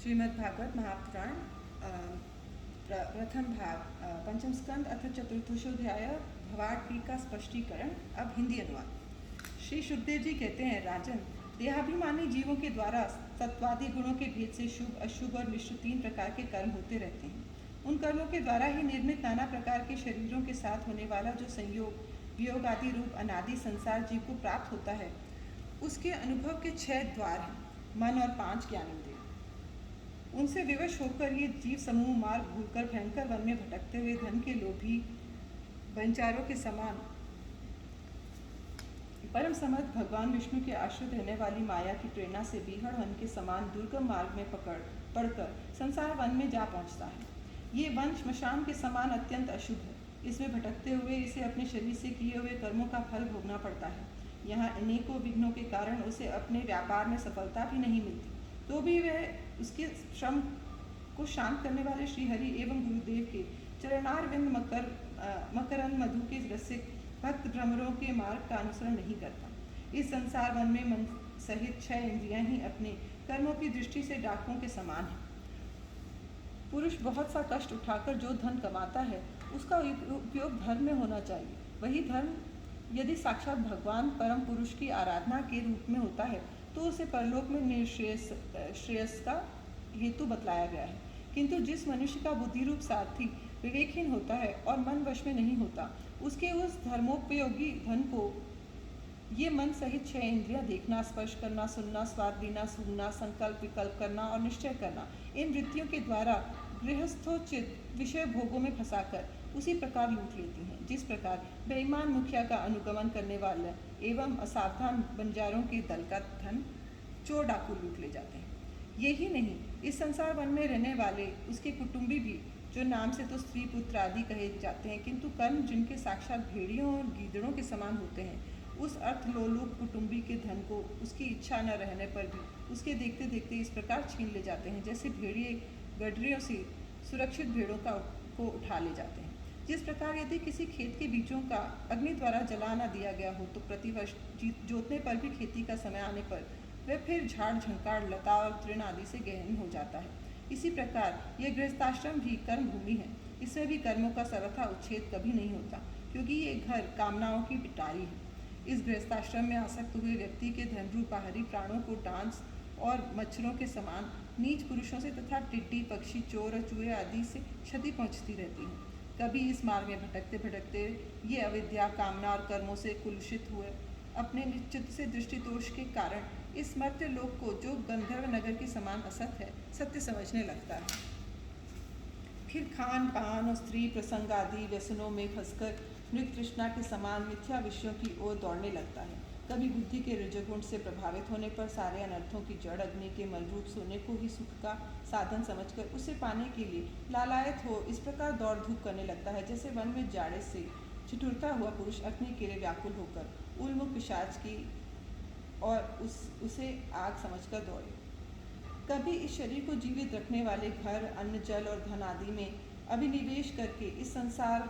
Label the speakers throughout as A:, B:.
A: श्रीमद्भागवत महापुराण प्रथम भाग पंचम स्कंद अथ चतुर्थोध्याय भवाटी का स्पष्टीकरण। अब हिंदी अनुवाद। श्री शुकदेव जी कहते हैं, राजन, देहाभिमानी जीवों के द्वारा सत्वादी गुणों के भेद से शुभ, अशुभ और मिश्र 3 प्रकार के कर्म होते रहते हैं। उन कर्मों के द्वारा ही निर्मित नाना प्रकार के शरीरों के साथ होने वाला जो संयोग, वियोग आदि रूप अनादि संसार जीव को प्राप्त होता है, उसके अनुभव के 6 द्वार हैं, मन और 5 ज्ञानेंद्रिय। उनसे विवश होकर ये जीव समूह मार्ग भूलकर भयंकर वन में भटकते हुए धन के लोभी वंचारों के समान परम समर्थ भगवान विष्णु के आश्रित रहने वाली माया की प्रेरणा से बीहड़ वन के समान दुर्गम मार्ग में पड़कर संसार वन में जा पहुंचता है। ये वन श्मशान के समान अत्यंत अशुभ है। इसमें भटकते हुए इसे अपने शरीर से किए हुए कर्मों का फल भोगना पड़ता है। यहाँ अनेकों विघ्नों के कारण उसे अपने व्यापार में सफलता भी नहीं मिलती, तो भी वह उसके श्रम को शांत करने वाले श्रीहरि एवं गुरुदेव के चरणारविंद मकरंद मधु के रसिक भक्त भ्रमरों के मार्ग का अनुसरण नहीं करता। इस संसार वन में मन सहित 6 इंद्रियां ही अपने कर्मों की दृष्टि से डाकुओं के समान हैं। पुरुष बहुत सा कष्ट उठाकर जो धन कमाता है, उसका उपयोग धर्म में होना चाहिए। वही धर्म यदि साक्षात भगवान परम पुरुष की आराधना के रूप में होता है, तो उसे परलोक में श्रेयस का हेतु बतलाया गया है। किंतु जिस मनुष्य का बुद्धि रूप सारथी विवेकहीन होता है और मन वश में नहीं होता, उसके उस धर्मोपयोगी धन को ये मन सहित 6 इंद्रियां देखना, स्पर्श करना, सुनना, स्वाद लेना, सूंघना, संकल्प विकल्प करना और निश्चय करना, इन वृत्तियों के द्वारा गृहस्थोचित विषय भोगों में फंसाकर उसी प्रकार लूट लेती हैं, जिस प्रकार बेईमान मुखिया का अनुगमन करने वाले एवं असावधान बंजारों के दल का धन चोर डाकू लूट ले जाते हैं। यही नहीं, इस संसार वन में रहने वाले उसके कुटुंबी भी, जो नाम से तो स्त्री पुत्र आदि कहे जाते हैं, किंतु कर्म जिनके साक्षात भेड़ियों और गीदड़ों के समान होते हैं, उस अर्थलोलुप कुटुंबी के धन को उसकी इच्छा न रहने पर भी उसके देखते देखते इस प्रकार छीन ले जाते हैं, जैसे भेड़िए गडरियों से सुरक्षित भेड़ों को उठा ले जाते हैं। जिस प्रकार यदि किसी खेत के बीजों का अग्नि द्वारा जला न दिया गया हो, तो प्रतिवर्ष जोतने पर भी खेती का समय आने पर वह फिर झाड़ झंकार, लता और तृण आदि से गहन हो जाता है। इसी प्रकार यह गृहस्थाश्रम भी कर्म भूमि है। इसमें भी कर्मों का सर्वथा उच्छेद कभी नहीं होता, क्योंकि ये घर कामनाओं की पिटारी है। इस गृहस्थाश्रम में आसक्त हुए व्यक्ति के धनरूप बाहरी प्राणों को डांस और मच्छरों के समान नीच पुरुषों से तथा टिड्डी, पक्षी, चोर और चूहे आदि से क्षति पहुँचती रहती है। कभी इस मार्ग में भटकते भटकते ये अविद्या, कामना और कर्मों से कुलुषित हुए अपने निश्चित से दृष्टिदोष के कारण इस मर्त्य लोक को, जो गंधर्व नगर के समान असत है, सत्य समझने लगता है। फिर खान पान और स्त्री प्रसंग आदि व्यसनों में फंसकर मृग तृष्णा के समान मिथ्या विषयों की ओर दौड़ने लगता है। कभी बुद्धि के रजोगुण से प्रभावित होने पर सारे अनर्थों की जड़ अग्नि के मलरूप सोने को ही सुख का साधन समझकर उसे पाने के लिए लालायत हो इस प्रकार दौड़ धूप करने लगता है, जैसे वन में जाड़े से ठिठुरता हुआ पुरुष अग्नि के लिए व्याकुल होकर उन्मुख पिशाच की और उसे आग समझकर दौड़े। कभी इस शरीर को जीवित रखने वाले घर, अन्न, जल और धन आदि में अभिनिवेश करके इस संसार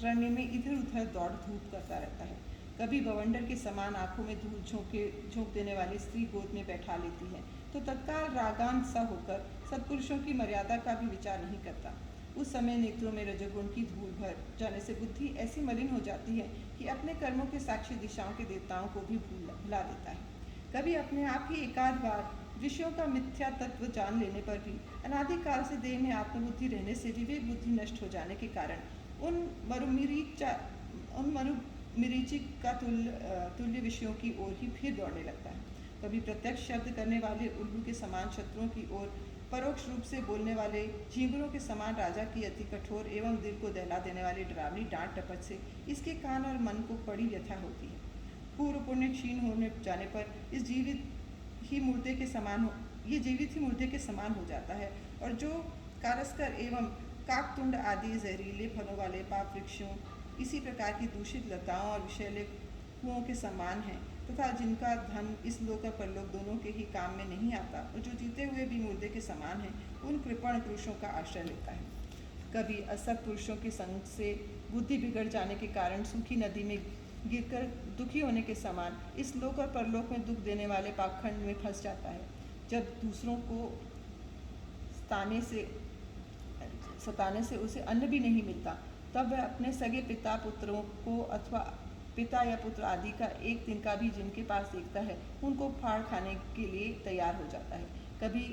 A: रण्य में इधर उधर दौड़ धूप करता रहता है। कभी बवंडर के समान आंखों में धूल झोंक देने वाली स्त्री गोद में बैठा लेती है, तो तत्काल रागान सा होकर सत्पुरुषों की मर्यादा का भी विचार नहीं करता। उस समय नेत्रों में रजोगुण की धूल भर जाने से बुद्धि ऐसी मलिन हो जाती है कि अपने कर्मों के साक्षी दिशाओं के देवताओं को भी भुला देता है। कभी अपने आप ही एकाध बार विषयों का मिथ्या तत्व जान लेने पर भी अनादिकाल से देह में आत्मबुद्धि रहने से विवेक बुद्धि नष्ट हो जाने के कारण उन मरुमरीचिक का तुल्य विषयों की ओर ही फिर दौड़ने लगता है। कभी प्रत्यक्ष शब्द करने वाले उल्लू के समान शत्रुओं की ओर, परोक्ष रूप से बोलने वाले झींगुरों के समान राजा की अति कठोर एवं दिल को दहला देने वाली डरावनी डांट डपट से इसके कान और मन को बड़ी व्यथा होती है। पूर्व पुण्य क्षीण होने जाने पर इस जीवित ही मुर्दे के समान हो जाता है, और जो कारस्कर एवं काकतुंड आदि जहरीले फलों वाले पाप वृक्षों, इसी प्रकार की दूषित लताओं और विषैले कुओं के समान हैं, तथा जिनका धन इस लोक और परलोक दोनों के ही काम में नहीं आता, और जो जीते हुए भी मुर्दे के समान हैं, उन कृपण पुरुषों का आश्रय लेता है। कभी असत पुरुषों के संग से बुद्धि बिगड़ जाने के कारण सूखी नदी में गिरकर दुखी होने के समान इस लोक और परलोक में दुख देने वाले पाखंड में फंस जाता है। जब दूसरों को सताने से उसे अन्न भी नहीं मिलता, तब वह अपने सगे पिता पुत्रों को अथवा पिता या पुत्र आदि का एक तिनका भी जिनके पास देखता है उनको फाड़ खाने के लिए तैयार हो जाता है। कभी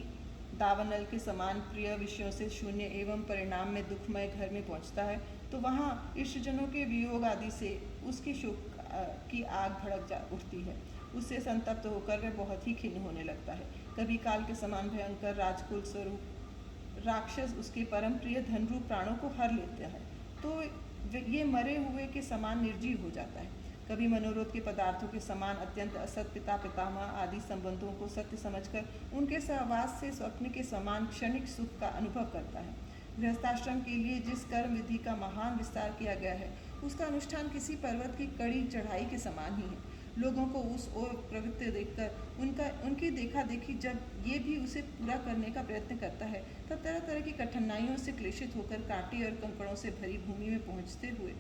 A: दावानल के समान प्रिय विषयों से शून्य एवं परिणाम में दुखमय घर में पहुंचता है तो वहाँ इष्टजनों के वियोग आदि से उसकी शोक की आग भड़क उठती है। उससे संतप्त होकर वह बहुत ही खिन्न होने लगता है। कभी काल के समान भयंकर राजकुल स्वरूप राक्षस उसके परम प्रिय धन रूप प्राणों को हर लेता है तो ये मरे हुए के समान निर्जीव हो जाता है। कभी मनोरथ के पदार्थों के समान अत्यंत असत पिता पितामह आदि संबंधों को सत्य समझकर उनके सहवास से स्वप्न के समान क्षणिक सुख का अनुभव करता है। गृहस्थाश्रम के लिए जिस कर्म विधि का महान विस्तार किया गया है उसका अनुष्ठान किसी पर्वत की कड़ी चढ़ाई के समान ही है। लोगों को उस ओर प्रवृत्ति देखकर उनकी देखा देखी जब ये भी उसे पूरा करने का प्रयत्न करता है तब तरह तरह की कठिनाइयों से क्लेशित होकर कांटे और कंकड़ों से भरी भूमि में पहुंचते हुए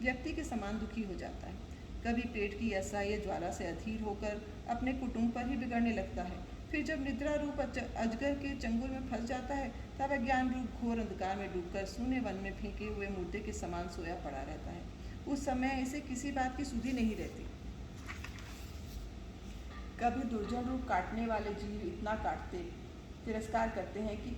A: व्यक्ति के समान दुखी हो जाता है। कभी पेट की असह्य ज्वाला से अधीर होकर अपने कुटुंब पर ही बिगड़ने लगता है। फिर जब निद्रा रूप अजगर के चंगुल में फंस जाता है तब अज्ञान रूप घोर अंधकार में डूबकर शून्य वन में फेंके हुए मुर्दे के समान सोया पड़ा रहता है। उस समय इसे किसी बात की सुधि नहीं रहती। कभी दुर्जन रूप काटने वाले जीव इतना काटते तिरस्कार करते हैं कि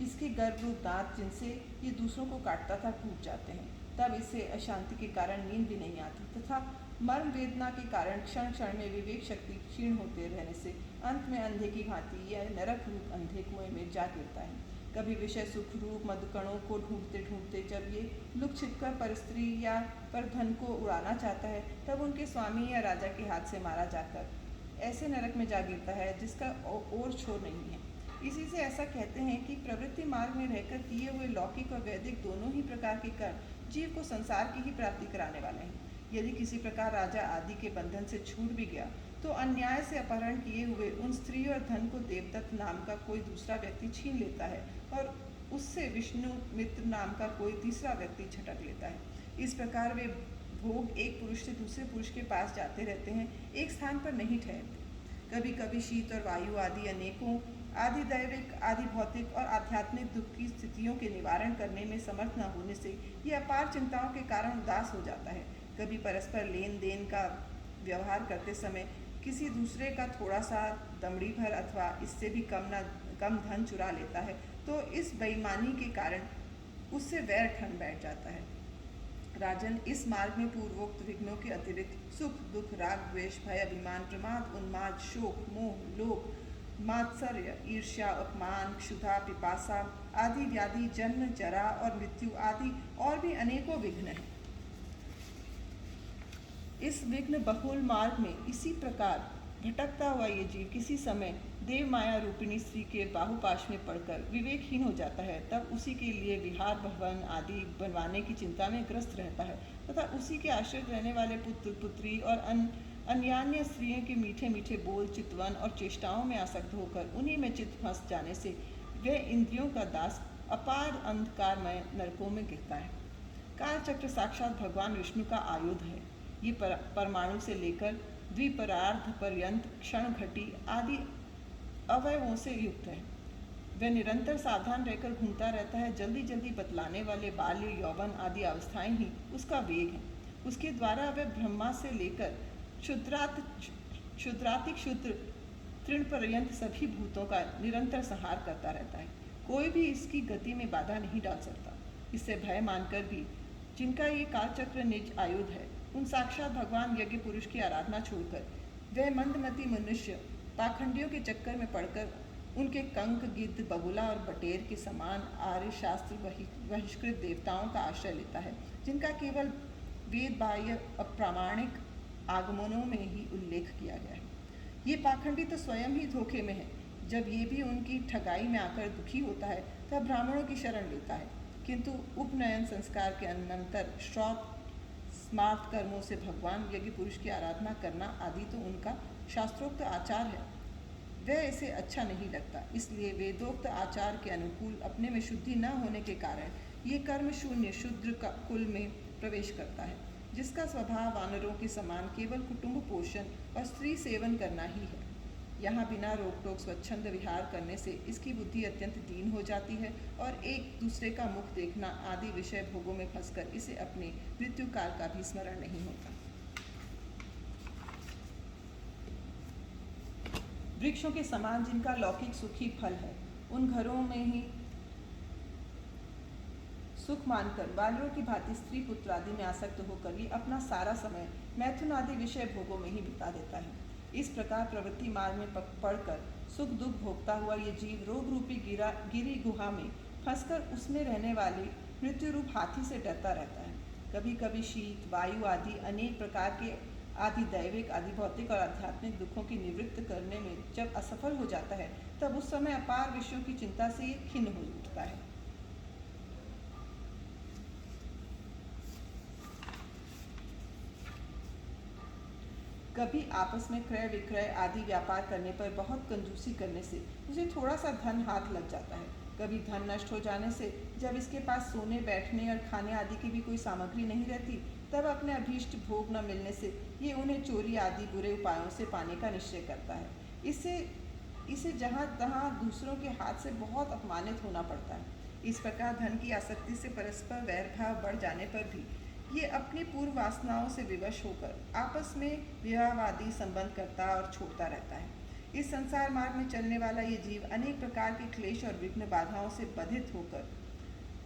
A: इसके गर्भ रूप दांत जिनसे ये दूसरों को काटता था टूट जाते हैं। तब इसे अशांति के कारण नींद भी नहीं आती तथा मर्म वेदना के कारण क्षण क्षण में विवेक शक्ति क्षीण होते रहने से अंत में अंधे की भांति यह नरक रूप अंधे कुएं में जा गिरता है। कभी विषय सुख रूप मधुकणों को ढूंढते ढूंढते जब ये लुक छिपकर पर स्त्री या पर धन को उड़ाना चाहता है तब उनके स्वामी या राजा के हाथ से मारा जाकर ऐसे नरक में जा गिरता है जिसका और छोर नहीं है। इसी से ऐसा कहते हैं कि प्रवृत्ति मार्ग में रहकर किए हुए लौकिक और वैदिक दोनों ही प्रकार के कर्म जीव को संसार की ही प्राप्ति कराने वाले हैं। यदि किसी प्रकार राजा आदि के बंधन से छूट भी गया तो अन्याय से अपहरण किए हुए उन स्त्री और धन को देवदत्त नाम का कोई दूसरा व्यक्ति छीन लेता है और उससे विष्णु मित्र नाम का कोई तीसरा व्यक्ति झटक लेता है। इस प्रकार वे भोग एक पुरुष से दूसरे पुरुष के पास जाते रहते हैं, एक स्थान पर नहीं ठहरते। कभी कभी शीत और वायु आदि अनेकों आदि दैविक आदि भौतिक और आध्यात्मिक दुख की स्थितियों के निवारण करने में समर्थ न होने से यह अपार चिंताओं के कारण उदास हो जाता है। कभी परस्पर लेन देन का व्यवहार करते समय किसी दूसरे का थोड़ा सा दमड़ी भर अथवा इससे भी कम धन चुरा लेता है तो इस बेईमानी के कारण उससे वैर ठन बैठ जाता है। राजन, इस मार्ग में पूर्वोक्त विघ्नों के अतिरिक्त सुख दुख राग द्वेष भय अभिमान प्रमाद उन्माद शोक मोह लोभ मात्सर्य ईर्ष्या अपमान क्षुधा पिपासा आदि व्याधि जन्म जरा और मृत्यु आदि और भी अनेकों विघ्न हैं। इस विघ्न बहुल मार्ग में इसी प्रकार भटकता हुआ ये जीव किसी समय देव माया रूपिणी स्त्री के बाहुपाश में पड़कर विवेकहीन हो जाता है। तब उसी के लिए विहार भवन आदि बनवाने की चिंता में ग्रस्त रहता है तथा उसी के आश्रित रहने वाले पुत्र पुत्री और अन्यान्य स्त्रियों के मीठे मीठे बोल चितवन और चेष्टाओं में आसक्त होकर उन्हीं में चित्त फंस जाने से वह इंद्रियों का दास अपार अंधकारमय नरकों में गिरता है। कालचक्र साक्षात भगवान विष्णु का आयुध है। ये परमाणु से लेकर द्विपरार्ध पर्यंत क्षण घटी आदि अवयवों से युक्त है। वह निरंतर सावधान रहकर घूमता रहता है। जल्दी जल्दी बतलाने वाले बाल्य यौवन आदि अवस्थाएं ही उसका वेग है। उसके द्वारा वह ब्रह्मा से लेकर क्षुद्राति क्षुद्र तृण पर्यंत सभी भूतों का निरंतर संहार करता रहता है। कोई भी इसकी गति में बाधा नहीं डाल सकता। इससे भय मानकर भी जिनका ये कालचक्र निज आयुध है उन साक्षात भगवान यज्ञ पुरुष की आराधना छोड़कर वह मंदमती मनुष्य पाखंडियों के चक्कर में पड़कर उनके कंक गिद्ध बगुला और बटेर के समान आर्य शास्त्र बहिष्कृत देवताओं का आश्रय लेता है जिनका केवल वेद बाह्य अप्रामाणिक आगमनों में ही उल्लेख किया गया है। ये पाखंडी तो स्वयं ही धोखे में है। जब ये भी उनकी ठगाई में आकर दुखी होता है तब ब्राह्मणों की शरण लेता है, किंतु उपनयन संस्कार के अनंतर श्रौत स्मार्त कर्मों से भगवान यज्ञ पुरुष की आराधना करना आदि तो उनका शास्त्रोक्त आचार है। वह इसे अच्छा नहीं लगता, इसलिए वेदोक्त आचार के अनुकूल अपने में शुद्धि न होने के कारण ये कर्म शून्य शूद्र का कुल में प्रवेश करता है, जिसका स्वभाव वानरों के समान केवल कुटुंब पोषण और स्त्री सेवन करना ही है। यहाँ बिना रोक टोक स्वच्छंद विहार करने से इसकी बुद्धि अत्यंत दीन हो जाती है और एक दूसरे का मुख देखना आदि विषय भोगों में फंसकर इसे अपने मृत्यु काल का भी स्मरण नहीं होता। वृक्षों के समान जिनका लौकिक सुख ही फल है, उन घरों में ही सुख मानकर बानरों की भांति स्त्री पुत्र आदि में आसक्त होकर ये अपना सारा समय मैथुन आदि विषय भोगों में ही बिता देता है। इस प्रकार प्रवृत्ति मार्ग में पड़कर सुख दुख भोगता हुआ ये जीव रोग रूपी गिरी गुहा में फंसकर उसमें रहने वाले मृत्यु रूप हाथी से डरता रहता है। कभी कभी शीत वायु आदि अनेक प्रकार के आदि दैविक आदि भौतिक और आध्यात्मिक दुखों की निवृत्त करने में जब असफल हो जाता है, तब उस समय अपार विषयों की चिंता से ये खिन्न हो उठता है। कभी आपस में क्रय विक्रय आदि व्यापार करने पर बहुत कंजूसी करने से उसे थोड़ा सा धन हाथ लग जाता है। कभी धन नष्ट हो जाने से जब इसके पास सोने बैठने और खाने आदि की भी कोई सामग्री नहीं रहती, तब अपने अभीष्ट भोग न मिलने से ये उन्हें चोरी आदि बुरे उपायों से पाने का निश्चय करता है। इसे जहाँ तहाँ दूसरों के हाथ से बहुत अपमानित होना पड़ता है। इस प्रकार धन की आसक्ति से परस्पर वैर भाव बढ़ जाने पर भी ये अपनी पूर्व वासनाओं से विवश होकर आपस में विवाहवादी संबंध करता और छोड़ता रहता है। इस संसार मार्ग में चलने वाला ये जीव अनेक प्रकार के क्लेश और विघ्न बाधाओं से बाधित होकर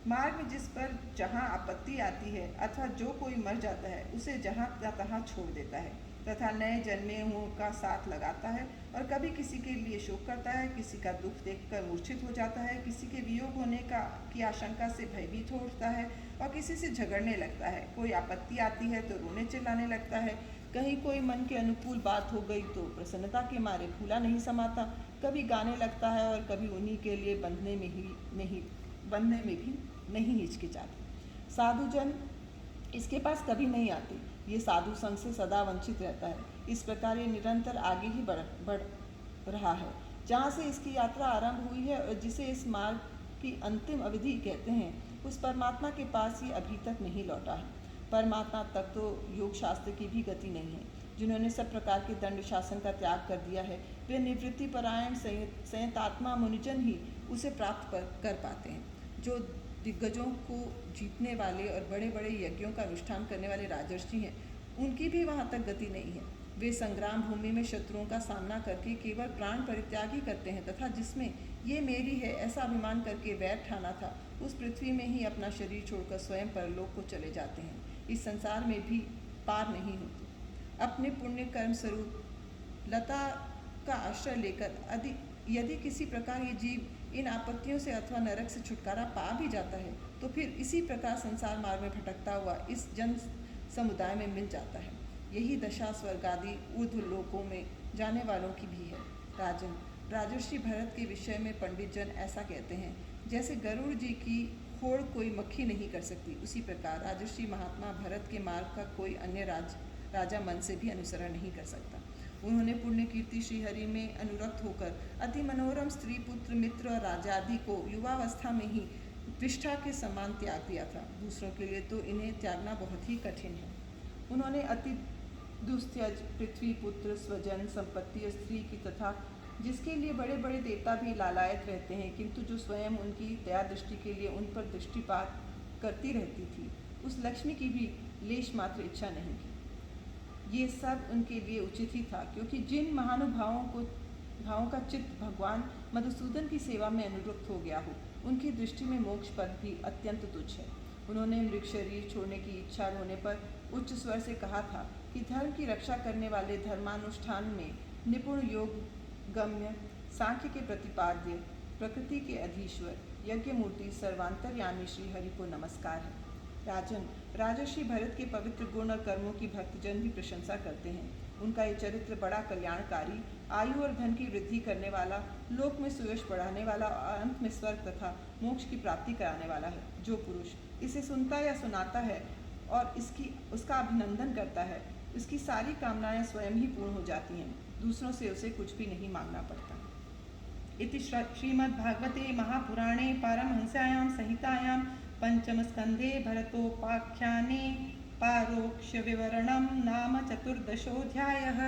A: मार्ग में जिस पर जहाँ आपत्ति आती है अथवा जो कोई मर जाता है उसे जहाँ तहाँ छोड़ देता है तथा नए जन्मे हुओं का साथ लगाता है और कभी किसी के लिए शोक करता है, किसी का दुख देखकर मूर्छित हो जाता है, किसी के वियोग होने की आशंका से भयभीत हो उठता है और किसी से झगड़ने लगता है। कोई आपत्ति आती है तो रोने चिल्लाने लगता है, कहीं कोई मन के अनुकूल बात हो गई तो प्रसन्नता के मारे फूला नहीं समाता, कभी गाने लगता है और कभी उन्हीं के लिए बंधने में भी नहीं हिचकिचाता। साधुजन इसके पास कभी नहीं आते, ये साधु संग से सदा वंचित रहता है। इस प्रकार ये निरंतर आगे ही बढ़ रहा है। जहाँ से इसकी यात्रा आरंभ हुई है और जिसे इस मार्ग की अंतिम अवधि कहते हैं, उस परमात्मा के पास ये अभी तक नहीं लौटा है। परमात्मा तक तो योग शास्त्र की भी गति नहीं है। जिन्होंने सब प्रकार के दंड शासन का त्याग कर दिया है, वे निवृत्ति परायण संयतात्मा मुनिजन ही उसे प्राप्त कर पाते हैं। जो दिग्गजों को जीतने वाले और बड़े बड़े यज्ञों का अनुष्ठान करने वाले राजर्षि हैं, उनकी भी वहाँ तक गति नहीं है। वे संग्राम भूमि में शत्रुओं का सामना करके केवल प्राण परित्याग ही करते हैं तथा जिसमें ये मेरी है ऐसा अभिमान करके वैर ठाना था, उस पृथ्वी में ही अपना शरीर छोड़कर स्वयं परलोक को चले जाते हैं। इस संसार में भी पार नहीं होते। अपने पुण्य कर्म स्वरूप लता का आश्रय लेकर यदि किसी प्रकार ये जीव इन आपत्तियों से अथवा नरक से छुटकारा पा भी जाता है, तो फिर इसी प्रकार संसार मार्ग में भटकता हुआ इस जन समुदाय में मिल जाता है। यही दशा स्वर्ग आदि ऊर्ध्व लोकों में जाने वालों की भी है। राजन, राजर्षि भरत के विषय में पंडित जन ऐसा कहते हैं, जैसे गरुड़ जी की होड़ कोई मक्खी नहीं कर सकती, उसी प्रकार राजर्षि महात्मा भरत के मार्ग का कोई अन्य राजा मन से भी अनुसरण नहीं कर सकता। उन्होंने पुण्य कीर्ति श्रीहरि में अनुरक्त होकर अति मनोरम स्त्री पुत्र मित्र और राजादि को युवावस्था में ही विष्ठा के समान त्याग दिया था। दूसरों के लिए तो इन्हें त्यागना बहुत ही कठिन है। उन्होंने अति दुस्त्यज पृथ्वी पुत्र स्वजन संपत्ति और स्त्री की तथा जिसके लिए बड़े बड़े देवता भी लालायत रहते हैं, किंतु जो स्वयं उनकी दया दृष्टि के लिए उन पर दृष्टिपात करती रहती थी, उस लक्ष्मी की भी लेश मात्र इच्छा नहीं की। ये सब उनके लिए उचित ही था, क्योंकि जिन महानुभावों का चित्त भगवान मधुसूदन की सेवा में अनुरक्त हो गया हो, उनकी दृष्टि में मोक्ष पद भी अत्यंत तुच्छ है। उन्होंने मृग शरीर छोड़ने की इच्छा होने पर उच्च स्वर से कहा था कि धर्म की रक्षा करने वाले धर्मानुष्ठान में निपुण योग गम्य सांख्य के प्रतिपाद्य प्रकृति के अधीश्वर यज्ञमूर्ति सर्वांतरयामी श्री हरि को नमस्कार है। राजन, राजर्षि भरत के पवित्र गुण और कर्मों की भक्तजन भी प्रशंसा करते हैं। उनका ये चरित्र बड़ा कल्याणकारी, आयु और धन की वृद्धि करने वाला, लोक में सुयश बढ़ाने वाला और अंत में स्वर्ग तथा मोक्ष की प्राप्ति कराने वाला है। जो पुरुष इसे सुनता या सुनाता है और उसका अभिनंदन करता है, उसकी सारी कामनाएं स्वयं ही पूर्ण हो जाती हैं। दूसरों से उसे कुछ भी नहीं मांगना पड़ता। इति श्रीमद्भागवते महापुराणे पारमहंस्यायां संहितायां पंचमस्कंधे भरतोपाख्याने पारोक्ष विवरणं नाम चतुर्दशोऽध्यायः।